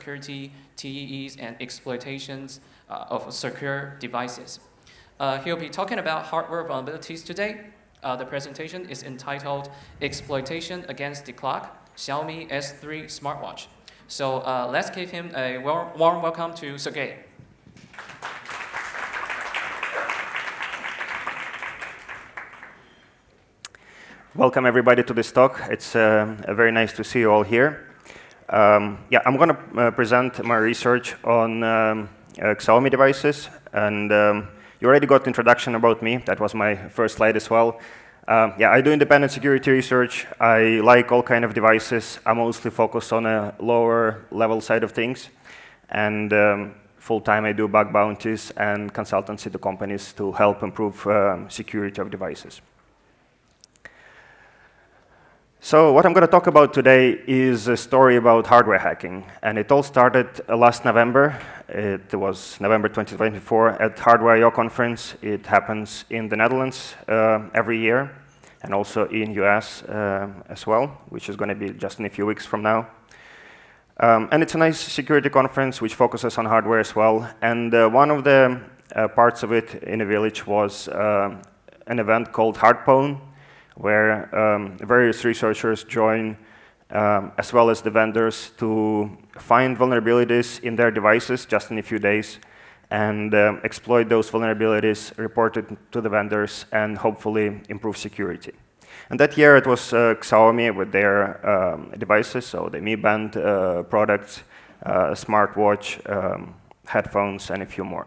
security, TEEs, and exploitations of secure devices. He'll be talking about hardware vulnerabilities today. The presentation is entitled Exploitation Against the Clock, Xiaomi S3 Smartwatch. So let's give him a warm welcome to Sergei. Welcome everybody to this talk. It's very nice to see you all here. Yeah, I'm going to present my research on Xiaomi devices, and you already got introduction about me. That was my first slide as well. Yeah, I do independent security research. I like all kind of devices. I mostly focus on a lower level side of things, and full-time I do bug bounties and consultancy to companies to help improve security of devices. So what I'm going to talk about today is a story about hardware hacking, and it all started last November. It was November 2024 at Hardware conference. It happens in the Netherlands every year, and also in US as well, which is going to be just in a few weeks from now. And it's a nice security conference which focuses on hardware as well. And one of the parts of it in a village was an event called HardPwn, where various researchers join, as well as the vendors, to find vulnerabilities in their devices just in a few days and exploit those vulnerabilities, report it to the vendors, and hopefully improve security. And that year it was Xiaomi with their devices, so the Mi Band products, Smartwatch, headphones, and a few more.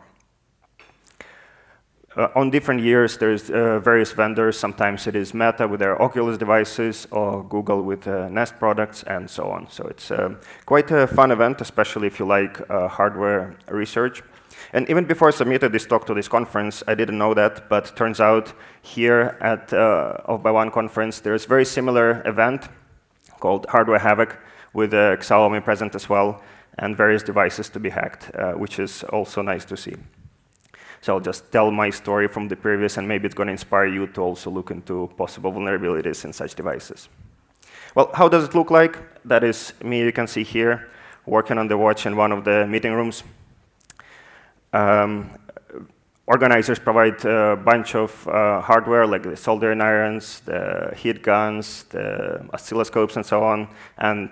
On different years, there's various vendors. Sometimes it is Meta with their Oculus devices, or Google with Nest products, and so on. So it's quite a fun event, especially if you like hardware research. And even before I submitted this talk to this conference, I didn't know that, but turns out here at Off by One conference, there's a very similar event called Hardware Havoc with Xiaomi present as well, and various devices to be hacked, which is also nice to see. So I'll just tell my story from the previous, and maybe it's going to inspire you to also look into possible vulnerabilities in such devices. Well, how does it look like? That is me, you can see here, working on the watch in one of the meeting rooms. Organizers provide a bunch of hardware, like the soldering irons, the heat guns, the oscilloscopes, and so on, and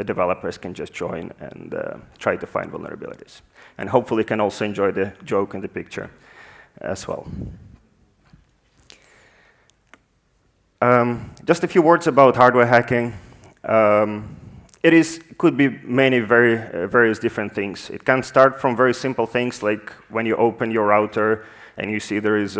developers can just join and try to find vulnerabilities. And hopefully can also enjoy the joke in the picture as well. Just a few words about hardware hacking. Could be many various different things. It can start from very simple things, like when you open your router and you see there is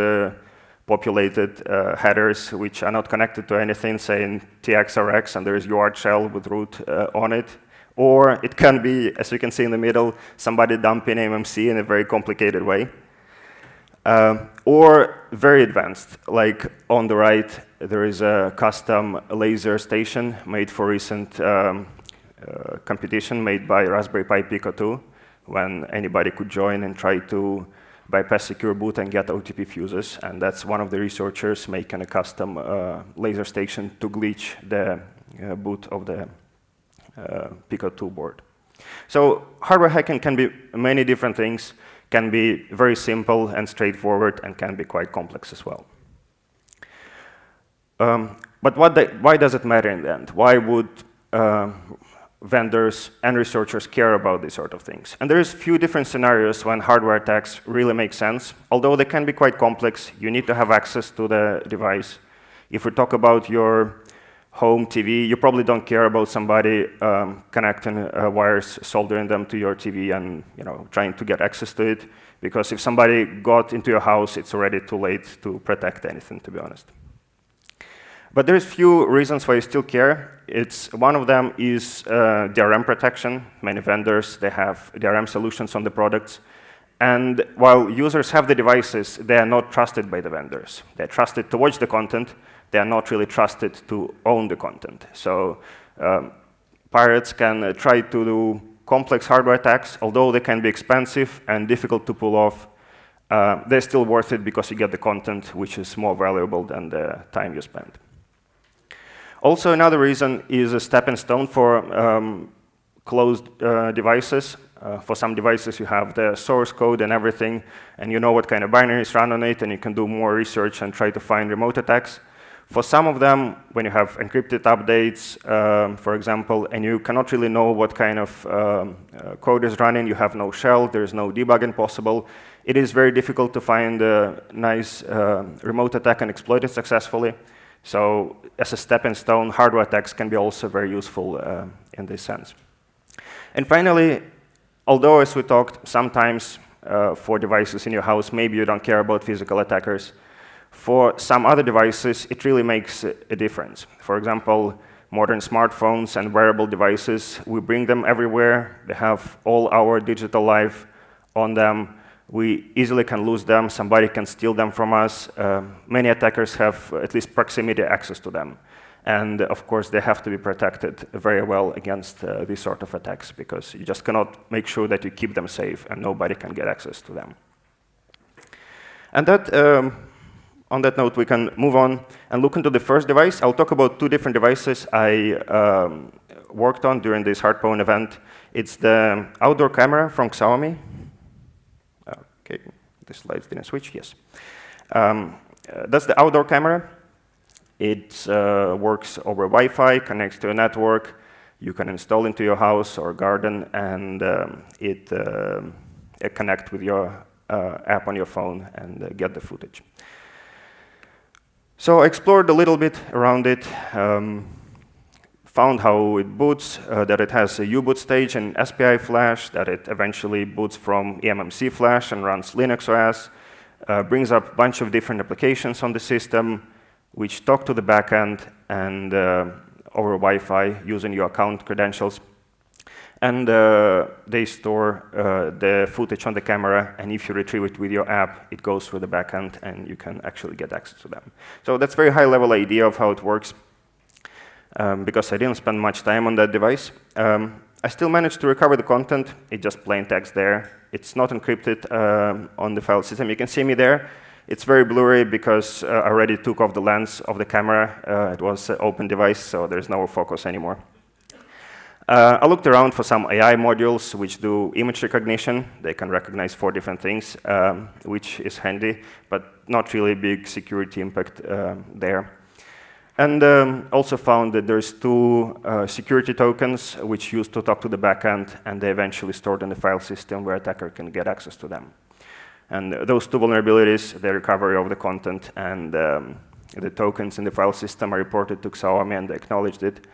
populated headers which are not connected to anything, saying TXRX, and there is UART shell with root on it. Or it can be, as you can see in the middle, somebody dumping MMC in a very complicated way. Or very advanced, like on the right, there is a custom laser station made for recent competition made by Raspberry Pi Pico 2, when anybody could join and try to bypass secure boot and get OTP fuses. And that's one of the researchers making a custom laser station to glitch the boot of the Pico 2 board. So hardware hacking can be many different things, can be very simple and straightforward, and can be quite complex as well. But why does it matter in the end? Why would vendors and researchers care about these sort of things? And there's a few different scenarios when hardware attacks really make sense. Although they can be quite complex, you need to have access to the device. If we talk about your home TV, you probably don't care about somebody connecting wires, soldering them to your TV, and trying to get access to it, because if somebody got into your house, it's already too late to protect anything, to be honest. But there's few reasons why you still care. One of them is DRM protection. Many vendors, they have DRM solutions on the products. And while users have the devices, they are not trusted by the vendors. They're trusted to watch the content. They are not really trusted to own the content. So pirates can try to do complex hardware attacks. Although they can be expensive and difficult to pull off, they're still worth it because you get the content, which is more valuable than the time you spend. Also, another reason is a stepping stone for closed devices. For some devices, you have the source code and everything, and you know what kind of binaries run on it, and you can do more research and try to find remote attacks. For some of them, when you have encrypted updates, for example, and you cannot really know what kind of code is running, you have no shell, there is no debugging possible, it is very difficult to find a nice remote attack and exploit it successfully. So as a stepping stone, hardware attacks can be also very useful in this sense. And finally, although as we talked, sometimes for devices in your house, maybe you don't care about physical attackers. For some other devices, it really makes a difference. For example, modern smartphones and wearable devices, we bring them everywhere. They have all our digital life on them. We easily can lose them. Somebody can steal them from us. Many attackers have at least proximity access to them. And of course, they have to be protected very well against these sort of attacks, because you just cannot make sure that you keep them safe and nobody can get access to them. And that, on that note, we can move on and look into the first device. I'll talk about two different devices I worked on during this HardPwn event. It's the outdoor camera from Xiaomi. Okay, the slides didn't switch, yes. That's the outdoor camera. It works over Wi-Fi, connects to a network. You can install into your house or garden, and it connects with your app on your phone and get the footage. So I explored a little bit around it, found how it boots, that it has a U-boot stage and SPI flash, that it eventually boots from eMMC flash and runs Linux OS, brings up a bunch of different applications on the system, which talk to the backend and over Wi-Fi using your account credentials. And they store the footage on the camera, and if you retrieve it with your app, it goes through the backend, and you can actually get access to them. So that's a very high-level idea of how it works, because I didn't spend much time on that device. I still managed to recover the content. It's just plain text there. It's not encrypted on the file system. You can see me there. It's very blurry because I already took off the lens of the camera. It was an open device, so there's no focus anymore. I looked around for some AI modules which do image recognition. They can recognize 4 different things, which is handy, but not really big security impact there. And also found that there's 2 security tokens which used to talk to the backend, and they eventually stored in the file system where attacker can get access to them. And those 2 vulnerabilities, the recovery of the content and the tokens in the file system are reported to Xiaomi, and they acknowledged it.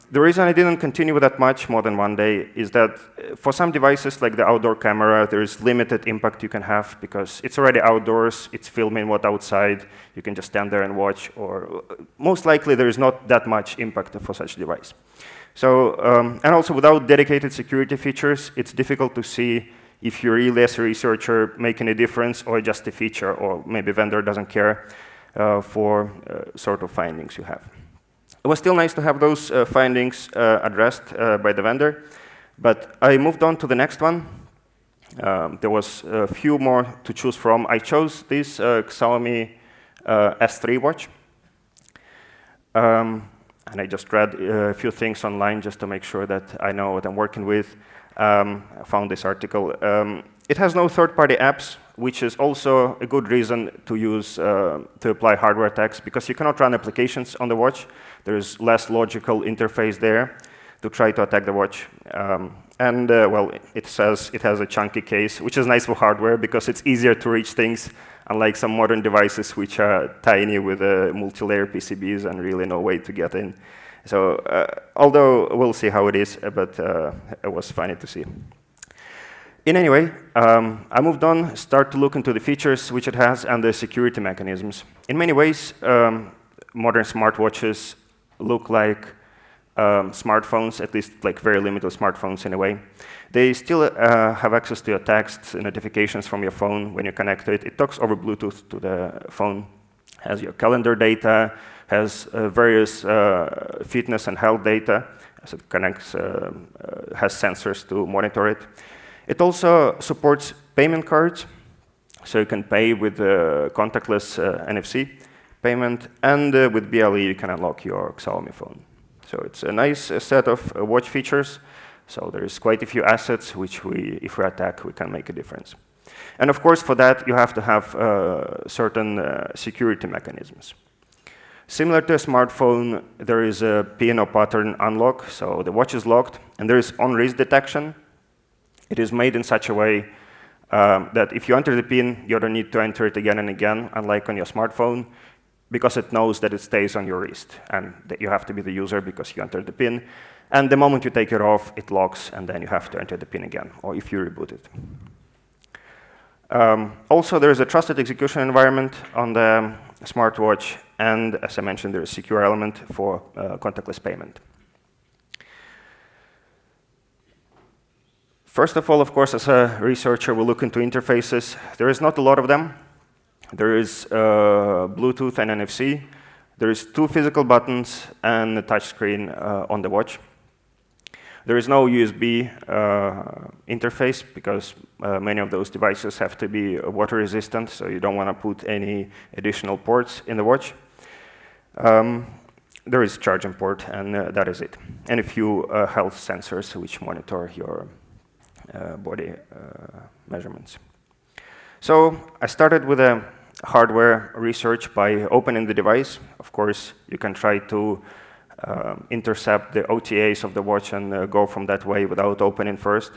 The reason I didn't continue with that much more than one day is that for some devices like the outdoor camera, there is limited impact you can have because it's already outdoors, it's filming what outside, you can just stand there and watch, or most likely there is not that much impact for such a device. So, and also without dedicated security features, it's difficult to see if you're really as a researcher making a difference or just a feature, or maybe vendor doesn't care for sort of findings you have. It was still nice to have those findings addressed by the vendor, but I moved on to the next one. There was a few more to choose from. I chose this Xiaomi S3 watch. And I just read a few things online just to make sure that I know what I'm working with. I found this article. It has no third-party apps, which is also a good reason to use to apply hardware attacks, because you cannot run applications on the watch. There's less logical interface there to try to attack the watch. Well, it says it has a chunky case, which is nice for hardware because it's easier to reach things, unlike some modern devices which are tiny with multi-layer PCBs and really no way to get in. So, although we'll see how it is, but it was funny to see. In any way, I moved on, start to look into the features which it has and the security mechanisms. In many ways, modern smartwatches look like smartphones, at least like very limited smartphones in a way. They still have access to your texts and notifications from your phone when you connect to it. It talks over Bluetooth to the phone, has your calendar data, has various fitness and health data, as it connects, has sensors to monitor it. It also supports payment cards, so you can pay with contactless NFC payment, and with BLE you can unlock your Xiaomi phone. So it's a nice set of watch features. So there's quite a few assets which if we attack, we can make a difference. And of course, for that, you have to have certain security mechanisms. Similar to a smartphone, there is a pin or pattern unlock. So the watch is locked, and there is on-wrist detection. It is made in such a way that if you enter the pin, you don't need to enter it again and again, unlike on your smartphone, because it knows that it stays on your wrist, and that you have to be the user because you entered the pin. And the moment you take it off, it locks, and then you have to enter the pin again, or if you reboot it. Also, there is a trusted execution environment on the smartwatch, and as I mentioned, there is a secure element for contactless payment. First of all, of course, as a researcher, we look into interfaces. There is not a lot of them. There is Bluetooth and NFC. There is 2 physical buttons and a touchscreen on the watch. There is no USB interface because many of those devices have to be water resistant, so you don't want to put any additional ports in the watch. There is charging port, and that is it. And a few health sensors which monitor your body measurements. So I started with a hardware research by opening the device. Of course, you can try to intercept the OTAs of the watch and go from that way without opening first.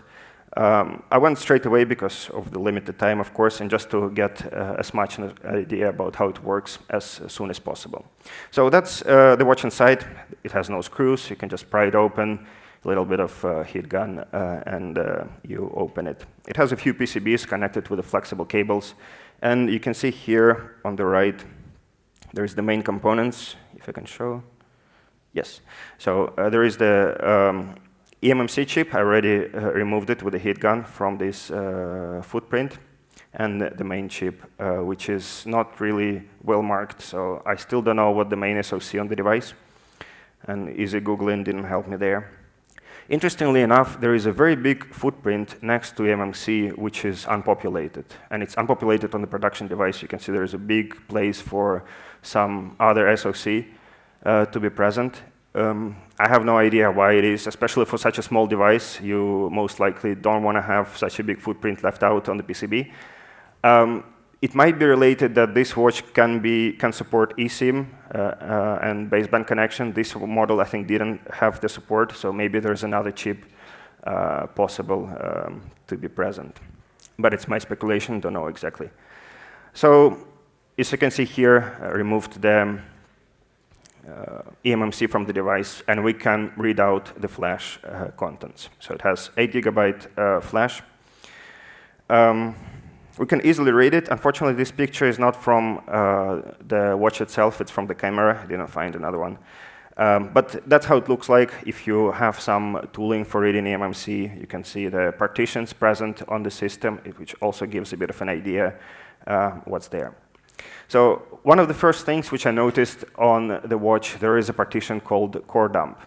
I went straight away because of the limited time, of course, and just to get as much an idea about how it works as soon as possible. So that's the watch inside. It has no screws. You can just pry it open, a little bit of heat gun, and you open it. It has a few PCBs connected with the flexible cables. And you can see here on the right, there's the main components, if I can show. Yes. So there is the eMMC chip. I already removed it with a heat gun from this footprint. And the main chip, which is not really well marked. So I still don't know what the main SoC on the device. And easy Googling didn't help me there. Interestingly enough, there is a very big footprint next to eMMC, which is unpopulated. And it's unpopulated on the production device. You can see there is a big place for some other SoC to be present. I have no idea why it is, especially for such a small device. You most likely don't want to have such a big footprint left out on the PCB. It might be related that this watch can support eSIM and baseband connection. This model, I think, didn't have the support, so maybe there's another chip possible to be present. But it's my speculation, don't know exactly. So, as you can see here, I removed the eMMC from the device, and we can read out the flash contents. So it has 8 GB flash. We can easily read it. Unfortunately, this picture is not from the watch itself. It's from the camera. I didn't find another one. But that's how it looks like. If you have some tooling for reading eMMC, you can see the partitions present on the system, which also gives a bit of an idea what's there. So one of the first things which I noticed on the watch, there is a partition called core dump.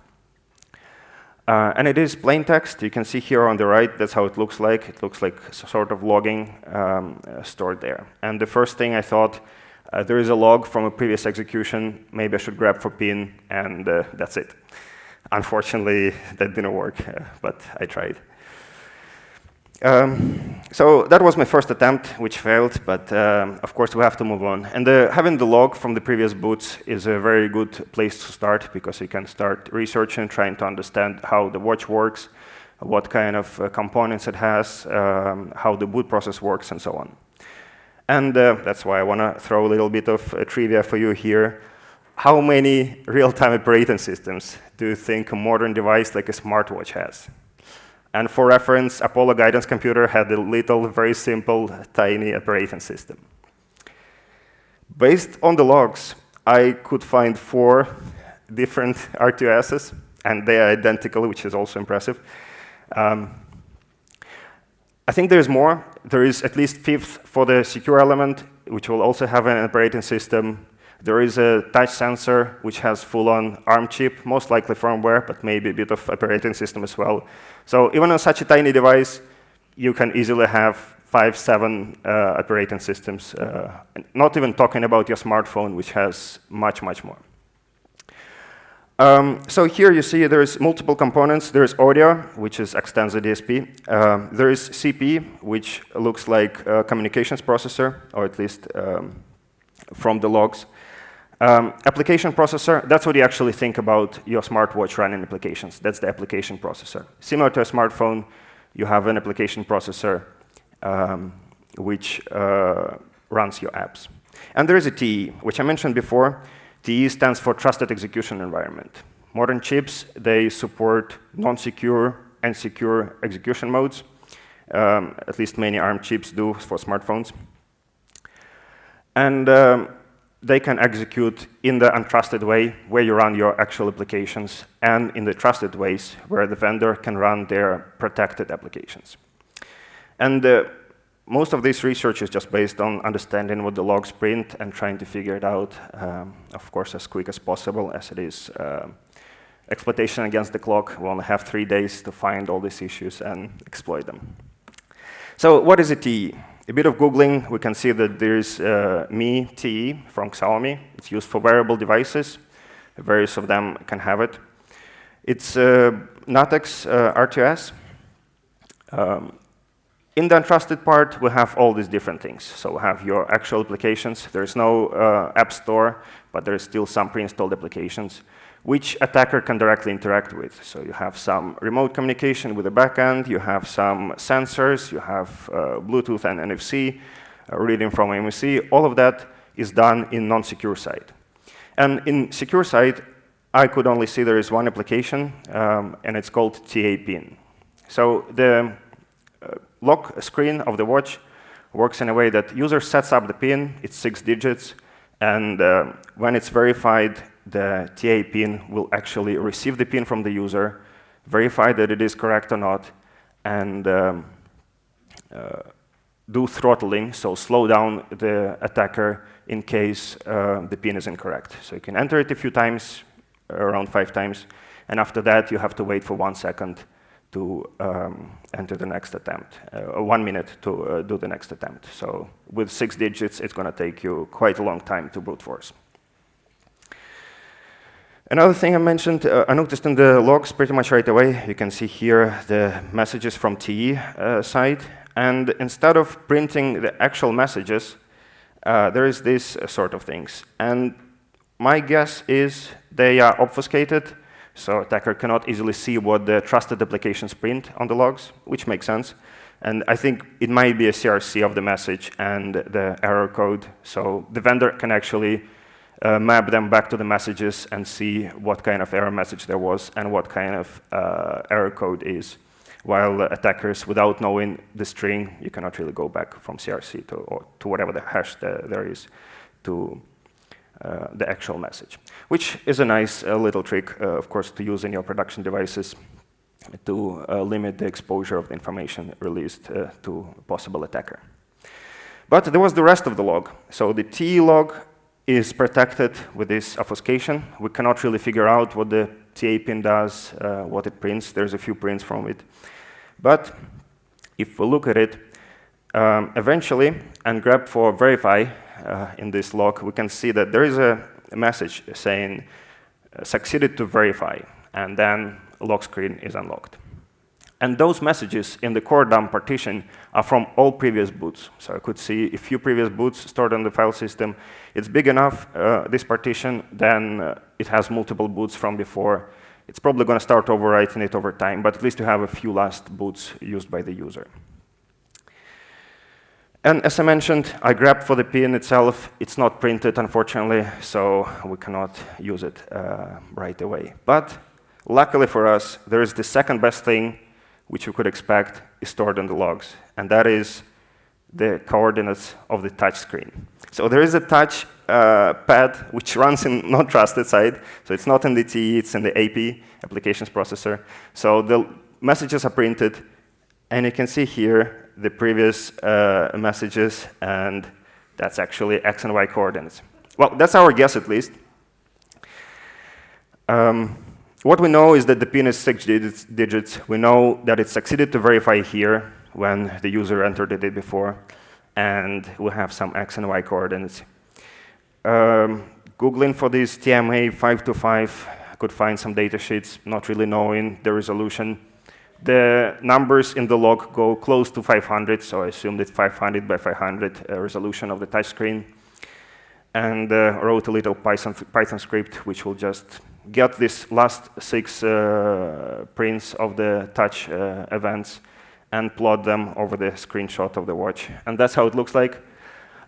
And it is plain text. You can see here on the right, that's how it looks like. It looks like sort of logging stored there. And the first thing I thought, there is a log from a previous execution. Maybe I should grab for pin, and that's it. Unfortunately, that didn't work, but I tried. So that was my first attempt, which failed, but of course we have to move on. And having the log from the previous boots is a very good place to start, because you can start researching, trying to understand how the watch works, what kind of components it has, how the boot process works, and so on. And that's why I want to throw a little bit of trivia for you here. How many real-time operating systems do you think a modern device like a smartwatch has? And for reference, Apollo guidance computer had a little, very simple, tiny operating system. Based on the logs, I could find 4 different R2Ss, and they are identical, which is also impressive. I think there's more. There is at least 5th for the secure element, which will also have an operating system. There is a touch sensor, which has full-on ARM chip, most likely firmware, but maybe a bit of operating system as well. So even on such a tiny device, you can easily have 5, 7 operating systems, not even talking about your smartphone, which has much, much more. So here you see there's multiple components. There's audio, which extends the DSP. There is CP, which looks like a communications processor, or at least from the logs. Application processor, that's what you actually think about your smartwatch running applications. That's the application processor. Similar to a smartphone, you have an application processor which runs your apps. And there is a TE, which I mentioned before. TE stands for Trusted Execution Environment. Modern chips, they support non-secure and secure execution modes. At least many ARM chips do for smartphones. And they can execute in the untrusted way, where you run your actual applications, and in the trusted ways, where the vendor can run their protected applications. And most of this research is just based on understanding what the logs print and trying to figure it out, of course, as quick as possible, as it is exploitation against the clock. We only have 3 days to find all these issues and exploit them. So what is a TE? A bit of Googling, we can see that there's Mi TE from Xiaomi. It's used for wearable devices. Various of them can have it. It's Natex R2S. In the untrusted part, we have all these different things. So we have your actual applications. There's no app store, but there's still some pre-installed applications, which attacker can directly interact with. So you have some remote communication with the backend, you have some sensors, you have Bluetooth and NFC, reading from MFC. All of that is done in non-secure side. And in secure side, I could only see there is one application, and it's called TA pin. So the lock screen of the watch works in a way that user sets up the pin, it's 6 digits, and when it's verified, the TA pin will actually receive the pin from the user, verify that it is correct or not, and do throttling, so slow down the attacker in case the pin is incorrect. So you can enter it a few times, around 5 times, and after that you have to wait for 1 second to enter the next attempt, 1 minute to do the next attempt. So with 6 digits, it's going to take you quite a long time to brute force. Another thing I mentioned, I noticed in the logs pretty much right away, you can see here the messages from TE side. And instead of printing the actual messages, there is this sort of things. And my guess is they are obfuscated, so attacker cannot easily see what the trusted applications print on the logs, which makes sense. And I think it might be a CRC of the message and the error code. So the vendor can actually map them back to the messages and see what kind of error message there was and what kind of error code is. While attackers, without knowing the string, you cannot really go back from CRC to whatever the hash there is to the actual message, which is a nice little trick, of course, to use in your production devices to limit the exposure of the information released to a possible attacker. But there was the rest of the log. So the TE log is protected with this obfuscation. We cannot really figure out what the TA pin does, what it prints. There's a few prints from it. But if we look at it, eventually, and grab for verify in this log, we can see that there is a message saying succeeded to verify, and then lock screen is unlocked. And those messages in the core dump partition are from all previous boots. So I could see a few previous boots stored on the file system. It's big enough, this partition, then it has multiple boots from before. It's probably going to start overwriting it over time, but at least you have a few last boots used by the user. And as I mentioned, I grabbed for the pin itself. It's not printed, unfortunately, so we cannot use it right away. But luckily for us, there is the second best thing which you could expect is stored in the logs, and that is the coordinates of the touch screen. So there is a touch pad which runs in non-trusted side, so it's not in the TE, it's in the AP, applications processor. So the messages are printed, and you can see here the previous messages, and that's actually X and Y coordinates. Well, that's our guess at least. What we know is that the pin is 6 digits. We know that it succeeded to verify here when the user entered the day before, and we have some X and Y coordinates. Googling for this TMA 525 could find some data sheets, not really knowing the resolution. The numbers in the log go close to 500, so I assumed it's 500 by 500 resolution of the touchscreen. And wrote a little Python script which will just get this last 6 prints of the touch events and plot them over the screenshot of the watch. And that's how it looks like.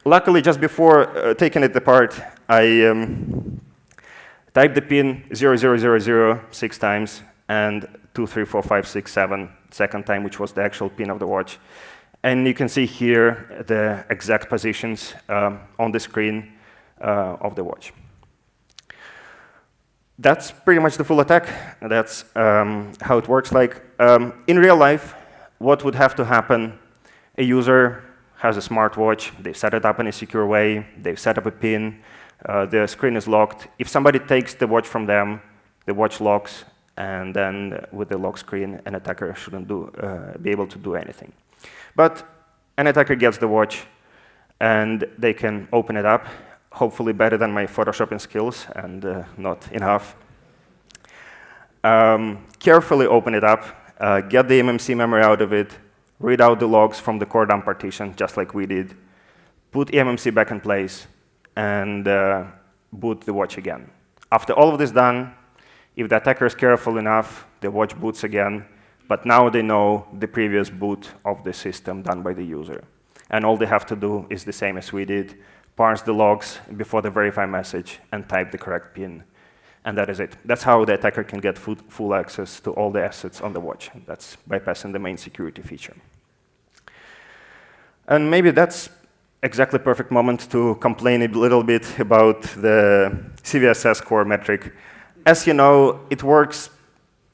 Luckily, just before taking it apart, I typed the pin 0000 6 times and 2, 3, 4, 5, 6, 7 second time, which was the actual pin of the watch. And you can see here the exact positions on the screen of the watch. That's pretty much the full attack. That's how it works. Like in real life, what would have to happen? A user has a smartwatch. They set it up in a secure way. They've set up a pin. The screen is locked. If somebody takes the watch from them, the watch locks, and then with the lock screen, an attacker shouldn't be able to do anything. But an attacker gets the watch, and they can open it up, hopefully better than my photoshopping skills, and not enough. Carefully open it up, get the MMC memory out of it, read out the logs from the core dump partition, just like we did, put eMMC back in place, and boot the watch again. After all of this done, if the attacker is careful enough, the watch boots again, but now they know the previous boot of the system done by the user. And all they have to do is the same as we did, parse the logs before the verify message, and type the correct pin. And that is it. That's how the attacker can get full access to all the assets on the watch. That's bypassing the main security feature. And maybe that's exactly perfect moment to complain a little bit about the CVSS core metric. As you know, it works.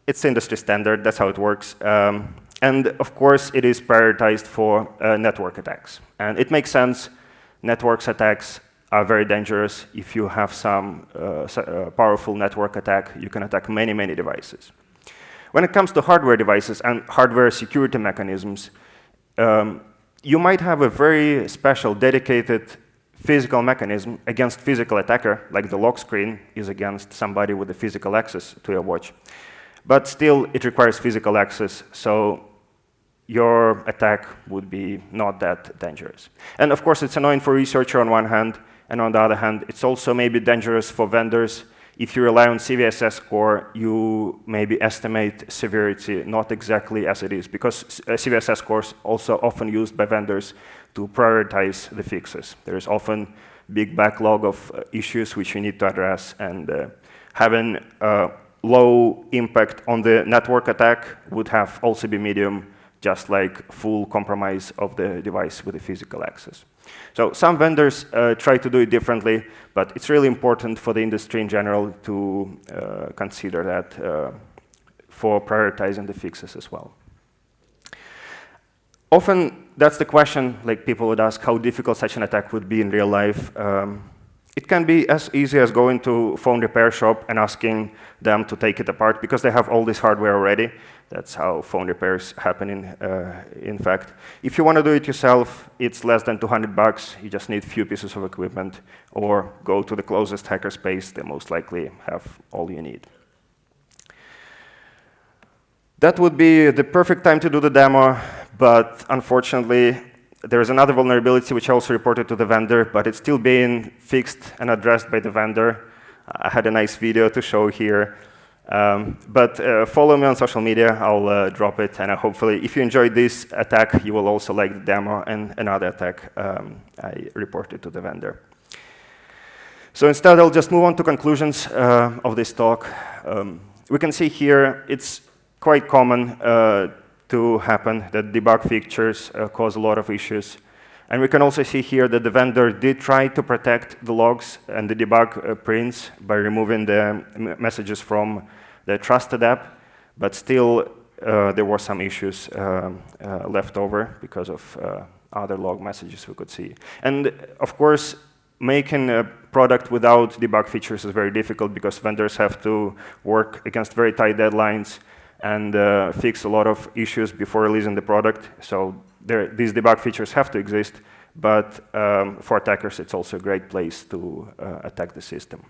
It's industry standard. That's how it works. And of course, it is prioritized for network attacks. And it makes sense. Networks attacks are very dangerous. If you have some powerful network attack, you can attack many, many devices. When it comes to hardware devices and hardware security mechanisms, you might have a very special, dedicated physical mechanism against physical attacker, like the lock screen is against somebody with a physical access to your watch. But still, it requires physical access, so your attack would be not that dangerous. And of course, it's annoying for researcher on one hand, and on the other hand, it's also maybe dangerous for vendors. If you rely on CVSS score, you maybe estimate severity not exactly as it is, because CVSS scores also often used by vendors to prioritize the fixes. There is often big backlog of issues which you need to address, and having low impact on the network attack would have also be medium, just like full compromise of the device with the physical access. So some vendors try to do it differently, but it's really important for the industry in general to consider that for prioritizing the fixes as well. Often, that's the question, like people would ask how difficult such an attack would be in real life. It can be as easy as going to phone repair shop and asking them to take it apart, because they have all this hardware already. That's how phone repairs happen in fact. If you want to do it yourself, it's less than $200. You just need a few pieces of equipment, or go to the closest hackerspace. They most likely have all you need. That would be the perfect time to do the demo, but unfortunately, there's another vulnerability which I also reported to the vendor, but it's still being fixed and addressed by the vendor. I had a nice video to show here. But follow me on social media. I'll drop it. And hopefully, if you enjoyed this attack, you will also like the demo and another attack I reported to the vendor. So instead, I'll just move on to conclusions of this talk. We can see here it's quite common to happen that debug features cause a lot of issues. And we can also see here that the vendor did try to protect the logs and the debug prints by removing the messages from the trusted app, but still there were some issues left over because of other log messages we could see. And of course, making a product without debug features is very difficult, because vendors have to work against very tight deadlines and fix a lot of issues before releasing the product. So these debug features have to exist, but for attackers, it's also a great place to attack the system.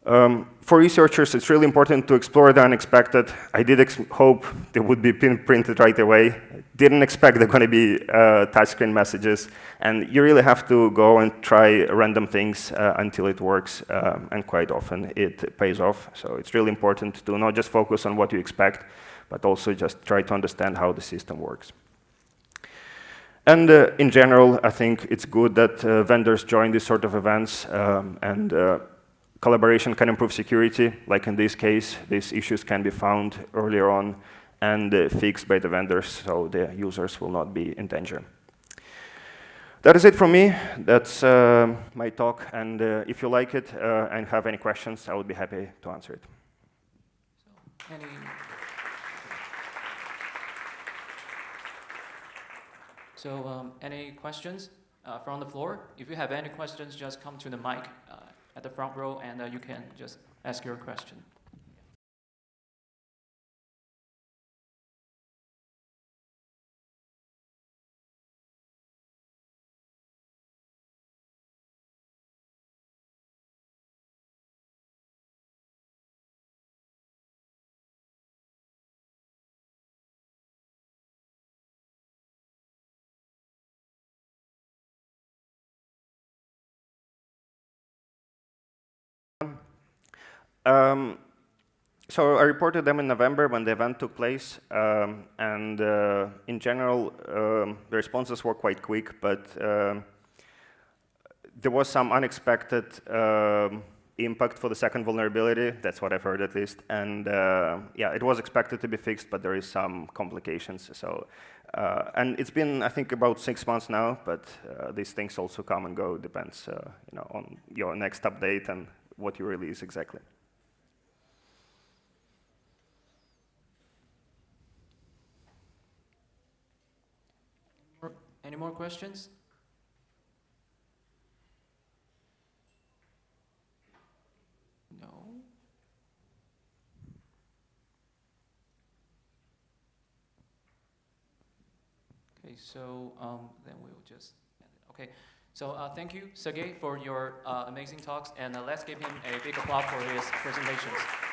For researchers, it's really important to explore the unexpected. I did hope they would be printed right away. Didn't expect they're going to be touchscreen messages. And you really have to go and try random things until it works. And quite often, it pays off. So it's really important to not just focus on what you expect, but also just try to understand how the system works. And in general, I think it's good that vendors join these sort of events collaboration can improve security. Like in this case, these issues can be found earlier on and fixed by the vendors, so the users will not be in danger. That is it from me. That's my talk. And if you like it and have any questions, I would be happy to answer it. Any questions from the floor? If you have any questions, just come to the mic at the front row, and you can just ask your question. So I reported them in November when the event took place, and in general, the responses were quite quick, but there was some unexpected impact for the second vulnerability. That's what I've heard at least, and yeah, it was expected to be fixed, but there is some complications. So, and it's been, I think, about 6 months now, but these things also come and go. Depends, on your next update and what you release exactly. Any more questions? No? Okay, so then we'll just end it. Okay, so thank you, Sergei, for your amazing talks, and let's give him a big applause for his presentations.